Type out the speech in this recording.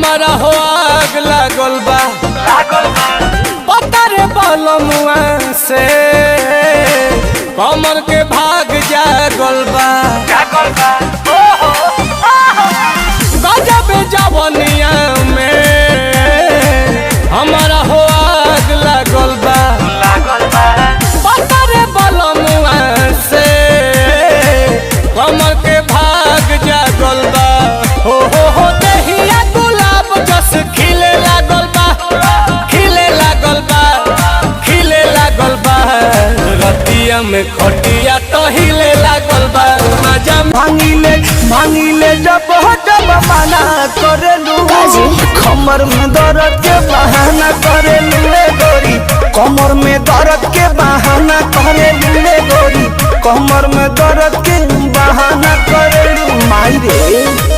हमारा हो आग लागल बा पता रे बलमुआ से कमर के भाग जागल बा गजब जवनिया में हमारा हो आग लागल बा पता रे बलमुआ से कमर के भाग जागल बा हो दहिया गुलाब जस खिले लागल बा खिले लागल बा खिले लागल बा रतिया में खटिया तो हिले लागल बा मजा भांगिले जब मना करेलू कमर में दर्द के बहाना करेलू गोरी कमर में दर्द के बहाना करेलू गोरी कमर में दर्द के बहाना करेलू माई रे।